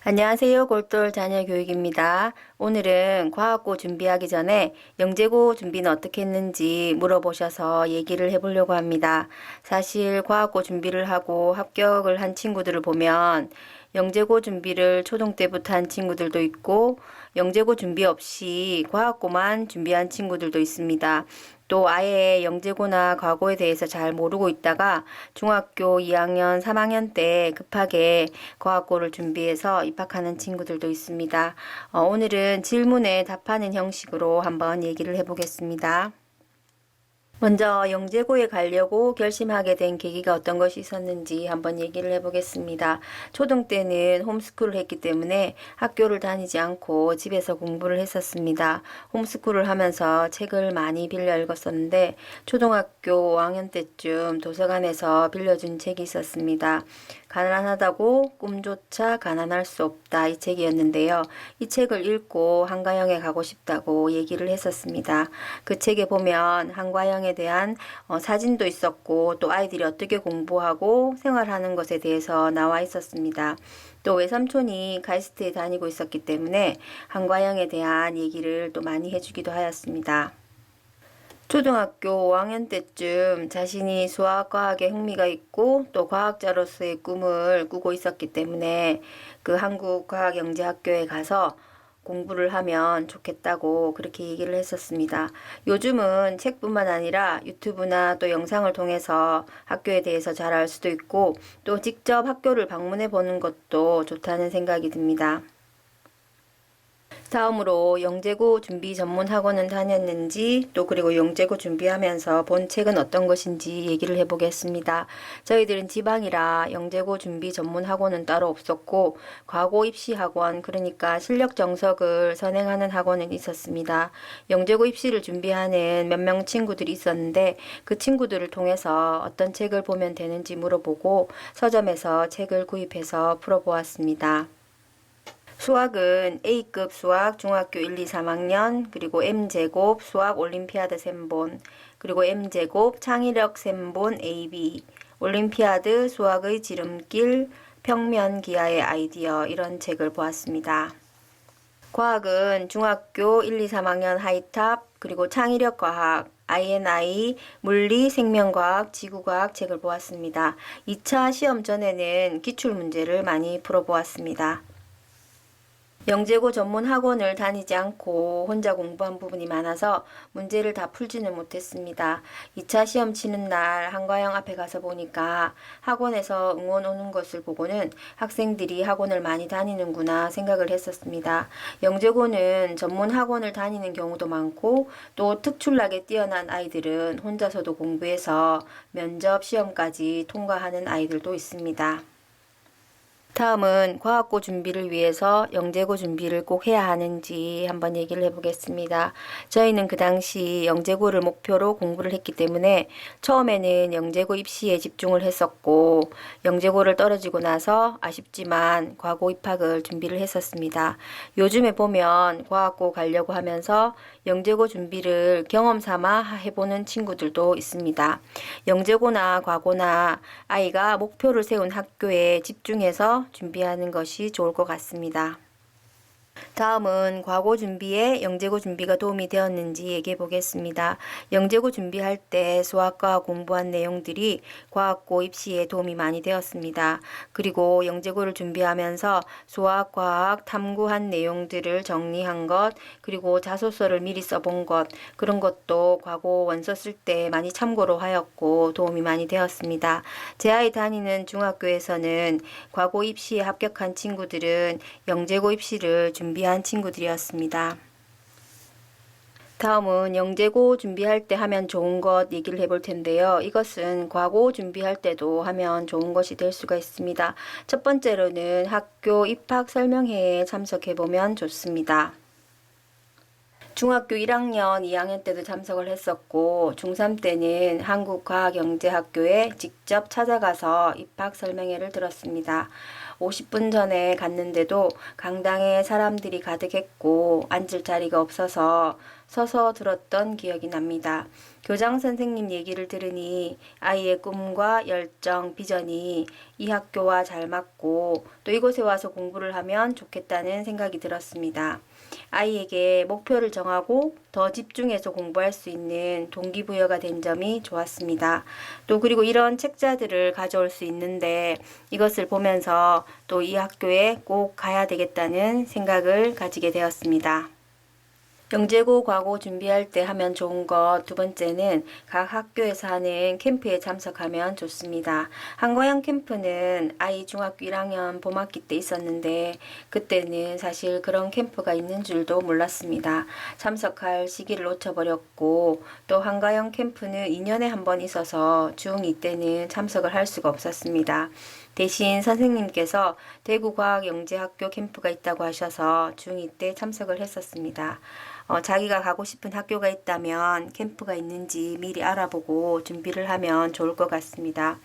안녕하세요. 골똘 자녀교육입니다. 오늘은 과학고 준비하기 전에 영재고 준비는 어떻게 했는지 물어보셔서 얘기를 해보려고 합니다. 사실 과학고 준비를 하고 합격을 한 친구들을 보면 영재고 준비를 초등 때부터 한 친구들도 있고 영재고 준비 없이 과학고만 준비한 친구들도 있습니다. 또 아예 영재고나 과고에 대해서 잘 모르고 있다가 중학교 2학년, 3학년 때 급하게 과학고를 준비해서 입학하는 친구들도 있습니다. 오늘은 질문에 답하는 형식으로 한번 얘기를 해보겠습니다. 먼저 영재고에 가려고 결심하게 된 계기가 어떤 것이 있었는지 한번 얘기를 해보겠습니다. 초등 때는 홈스쿨을 했기 때문에 학교를 다니지 않고 집에서 공부를 했었습니다. 홈스쿨을 하면서 책을 많이 빌려 읽었었는데 초등학교 5학년 때쯤 도서관에서 빌려준 책이 있었습니다. 가난하다고 꿈조차 가난할 수 없다, 이 책이었는데요. 이 책을 읽고 한과영에 가고 싶다고 얘기를 했었습니다. 그 책에 보면 한과영에 대한 사진도 있었고 또 아이들이 어떻게 공부하고 생활하는 것에 대해서 나와 있었습니다. 또 외삼촌이 카이스트에 다니고 있었기 때문에 한과영에 대한 얘기를 또 많이 해주기도 하였습니다. 초등학교 5학년 때쯤 자신이 수학, 과학에 흥미가 있고 또 과학자로서의 꿈을 꾸고 있었기 때문에 그 한국과학영재학교에 가서 공부를 하면 좋겠다고 그렇게 얘기를 했었습니다. 요즘은 책뿐만 아니라 유튜브나 또 영상을 통해서 학교에 대해서 잘 알 수도 있고 또 직접 학교를 방문해 보는 것도 좋다는 생각이 듭니다. 다음으로 영재고 준비 전문 학원은 다녔는지 또 그리고 영재고 준비하면서 본 책은 어떤 것인지 얘기를 해보겠습니다. 저희들은 지방이라 영재고 준비 전문 학원은 따로 없었고 과고 입시 학원, 그러니까 실력 정석을 선행하는 학원은 있었습니다. 영재고 입시를 준비하는 몇 명 친구들이 있었는데 그 친구들을 통해서 어떤 책을 보면 되는지 물어보고 서점에서 책을 구입해서 풀어보았습니다. 수학은 A급 수학 중학교 1, 2, 3학년, 그리고 M제곱 수학 올림피아드 셈본, 그리고 M제곱 창의력 셈본 AB, 올림피아드 수학의 지름길, 평면 기하의 아이디어, 이런 책을 보았습니다. 과학은 중학교 1, 2, 3학년 하이탑, 그리고 창의력 과학, INI, 물리, 생명과학, 지구과학 책을 보았습니다. 2차 시험 전에는 기출문제를 많이 풀어보았습니다. 영재고 전문 학원을 다니지 않고 혼자 공부한 부분이 많아서 문제를 다 풀지는 못했습니다. 2차 시험 치는 날 한과영 앞에 가서 보니까 학원에서 응원 오는 것을 보고는 학생들이 학원을 많이 다니는구나 생각을 했었습니다. 영재고는 전문 학원을 다니는 경우도 많고 또 특출나게 뛰어난 아이들은 혼자서도 공부해서 면접 시험까지 통과하는 아이들도 있습니다. 다음은 과학고 준비를 위해서 영재고 준비를 꼭 해야 하는지 한번 얘기를 해보겠습니다. 저희는 그 당시 영재고를 목표로 공부를 했기 때문에 처음에는 영재고 입시에 집중을 했었고 영재고를 떨어지고 나서 아쉽지만 과고 입학을 준비를 했었습니다. 요즘에 보면 과학고 가려고 하면서 영재고 준비를 경험 삼아 해보는 친구들도 있습니다. 영재고나 과고나 아이가 목표를 세운 학교에 집중해서 준비하는 것이 좋을 것 같습니다. 다음은 과고 준비에 영재고 준비가 도움이 되었는지 얘기해 보겠습니다. 영재고 준비할 때 수학과 공부한 내용들이 과학고 입시에 도움이 많이 되었습니다. 그리고 영재고를 준비하면서 수학, 과학, 탐구한 내용들을 정리한 것, 그리고 자소서를 미리 써본 것, 그런 것도 과고 원서 쓸 때 많이 참고로 하였고 도움이 많이 되었습니다. 제 아이 다니는 중학교에서는 과고 입시에 합격한 친구들은 영재고 입시를 준비한 친구들이었습니다. 다음은 영재고 준비할 때 하면 좋은 것 얘기를 해볼 텐데요. 이것은 과고 준비할 때도 하면 좋은 것이 될 수가 있습니다. 첫 번째로는 학교 입학 설명회에 참석해보면 좋습니다. 중학교 1학년, 2학년 때도 참석을 했었고 중3 때는 한국과학영재학교에 직접 찾아가서 입학 설명회를 들었습니다. 50분 전에 갔는데도 강당에 사람들이 가득했고 앉을 자리가 없어서 서서 들었던 기억이 납니다. 교장 선생님 얘기를 들으니 아이의 꿈과 열정, 비전이 이 학교와 잘 맞고 또 이곳에 와서 공부를 하면 좋겠다는 생각이 들었습니다. 아이에게 목표를 정하고 더 집중해서 공부할 수 있는 동기부여가 된 점이 좋았습니다. 또 그리고 이런 책자들을 가져올 수 있는데 이것을 보면서 또 이 학교에 꼭 가야 되겠다는 생각을 가지게 되었습니다. 영재고 과고 준비할 때 하면 좋은 것 두 번째는 각 학교에서 하는 캠프에 참석하면 좋습니다. 한과영 캠프는 아이 중학교 1학년 봄학기 때 있었는데 그때는 사실 그런 캠프가 있는 줄도 몰랐습니다. 참석할 시기를 놓쳐버렸고 또 한과영 캠프는 2년에 한 번 있어서 중2 때는 참석을 할 수가 없었습니다. 대신 선생님께서 대구과학영재학교 캠프가 있다고 하셔서 중2 때 참석을 했었습니다. 자기가 가고 싶은 학교가 있다면 캠프가 있는지 미리 알아보고 준비를 하면 좋을 것 같습니다.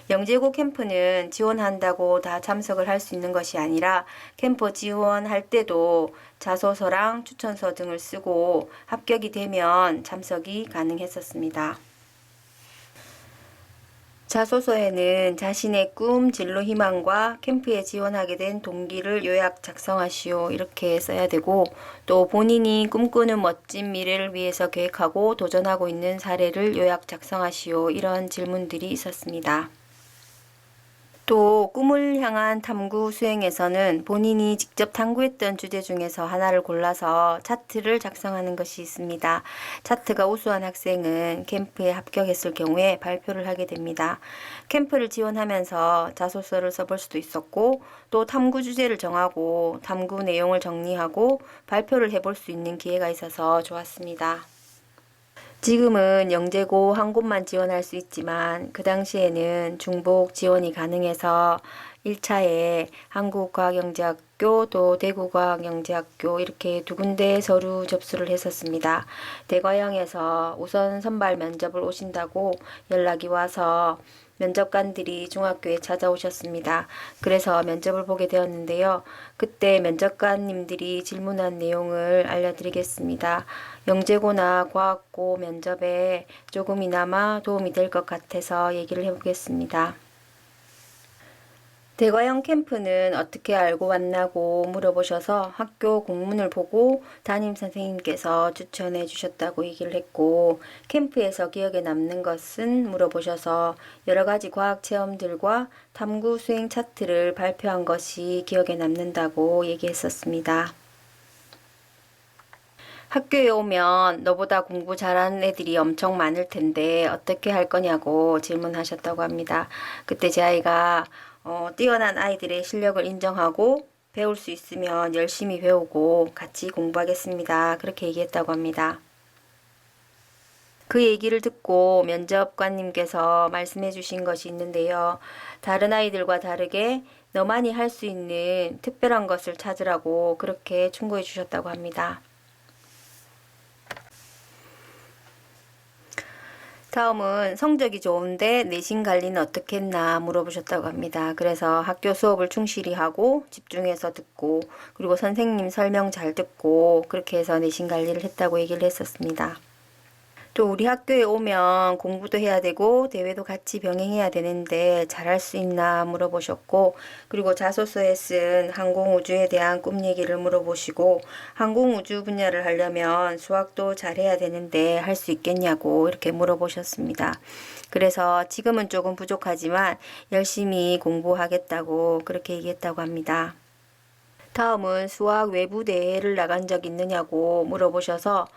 영재고 캠프는 지원한다고 다 참석을 할 수 있는 것이 아니라 캠프 지원할 때도 자소서랑 추천서 등을 쓰고 합격이 되면 참석이 가능했었습니다. 자소서에는 자신의 꿈, 진로 희망과 캠프에 지원하게 된 동기를 요약 작성하시오 이렇게 써야 되고 또 본인이 꿈꾸는 멋진 미래를 위해서 계획하고 도전하고 있는 사례를 요약 작성하시오 이런 질문들이 있었습니다. 또 꿈을 향한 탐구 수행에서는 본인이 직접 탐구했던 주제 중에서 하나를 골라서 차트를 작성하는 것이 있습니다. 차트가 우수한 학생은 캠프에 합격했을 경우에 발표를 하게 됩니다. 캠프를 지원하면서 자소서를 써볼 수도 있었고 또 탐구 주제를 정하고 탐구 내용을 정리하고 발표를 해볼 수 있는 기회가 있어서 좋았습니다. 지금은 영재고 한 곳만 지원할 수 있지만 그 당시에는 중복 지원이 가능해서 1차에 한국과학영재학교 또 대구과학영재학교 이렇게 두 군데 서류 접수를 했었습니다. 대과영에서 우선 선발 면접을 오신다고 연락이 와서 면접관들이 중학교에 찾아오셨습니다. 그래서 면접을 보게 되었는데요. 그때 면접관님들이 질문한 내용을 알려드리겠습니다. 영재고나 과학고 면접에 조금이나마 도움이 될 것 같아서 얘기를 해보겠습니다. 대과영 캠프는 어떻게 알고 왔나고 물어보셔서 학교 공문을 보고 담임 선생님께서 추천해 주셨다고 얘기를 했고 캠프에서 기억에 남는 것은 물어보셔서 여러 가지 과학 체험들과 탐구 수행 차트를 발표한 것이 기억에 남는다고 얘기했었습니다. 학교에 오면 너보다 공부 잘하는 애들이 엄청 많을 텐데 어떻게 할 거냐고 질문하셨다고 합니다. 그때 제 아이가 뛰어난 아이들의 실력을 인정하고 배울 수 있으면 열심히 배우고 같이 공부하겠습니다. 그렇게 얘기했다고 합니다. 그 얘기를 듣고 면접관님께서 말씀해 주신 것이 있는데요. 다른 아이들과 다르게 너만이 할 수 있는 특별한 것을 찾으라고 그렇게 충고해 주셨다고 합니다. 다음은 성적이 좋은데 내신 관리는 어떻게 했나 물어보셨다고 합니다. 그래서 학교 수업을 충실히 하고 집중해서 듣고 그리고 선생님 설명 잘 듣고 그렇게 해서 내신 관리를 했다고 얘기를 했었습니다. 또 우리 학교에 오면 공부도 해야 되고 대회도 같이 병행해야 되는데 잘할 수 있나 물어보셨고 그리고 자소서에 쓴 항공우주에 대한 꿈 얘기를 물어보시고 항공우주 분야를 하려면 수학도 잘해야 되는데 할 수 있겠냐고 이렇게 물어보셨습니다. 그래서 지금은 조금 부족하지만 열심히 공부하겠다고 그렇게 얘기했다고 합니다. 다음은 수학 외부 대회를 나간 적 있느냐고 물어보셔서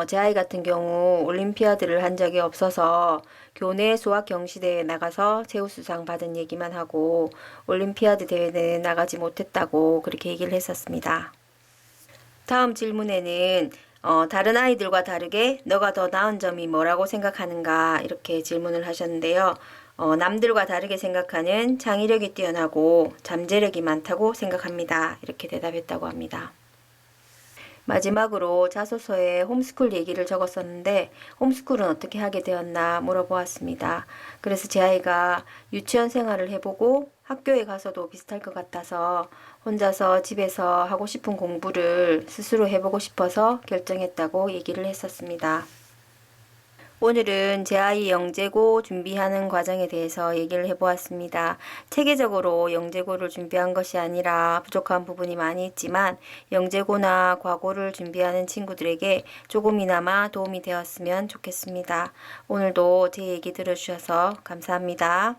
제 아이 같은 경우 올림피아드를 한 적이 없어서 교내 수학 경시대회에 나가서 최우수상 받은 얘기만 하고 올림피아드 대회는 나가지 못했다고 그렇게 얘기를 했었습니다. 다음 질문에는 다른 아이들과 다르게 너가 더 나은 점이 뭐라고 생각하는가 이렇게 질문을 하셨는데요. 남들과 다르게 생각하는 창의력이 뛰어나고 잠재력이 많다고 생각합니다. 이렇게 대답했다고 합니다. 마지막으로 자소서에 홈스쿨 얘기를 적었었는데 홈스쿨은 어떻게 하게 되었나 물어보았습니다. 그래서 제 아이가 유치원 생활을 해보고 학교에 가서도 비슷할 것 같아서 혼자서 집에서 하고 싶은 공부를 스스로 해보고 싶어서 결정했다고 얘기를 했었습니다. 오늘은 제 아이 영재고 준비하는 과정에 대해서 얘기를 해보았습니다. 체계적으로 영재고를 준비한 것이 아니라 부족한 부분이 많이 있지만 영재고나 과고를 준비하는 친구들에게 조금이나마 도움이 되었으면 좋겠습니다. 오늘도 제 얘기 들어주셔서 감사합니다.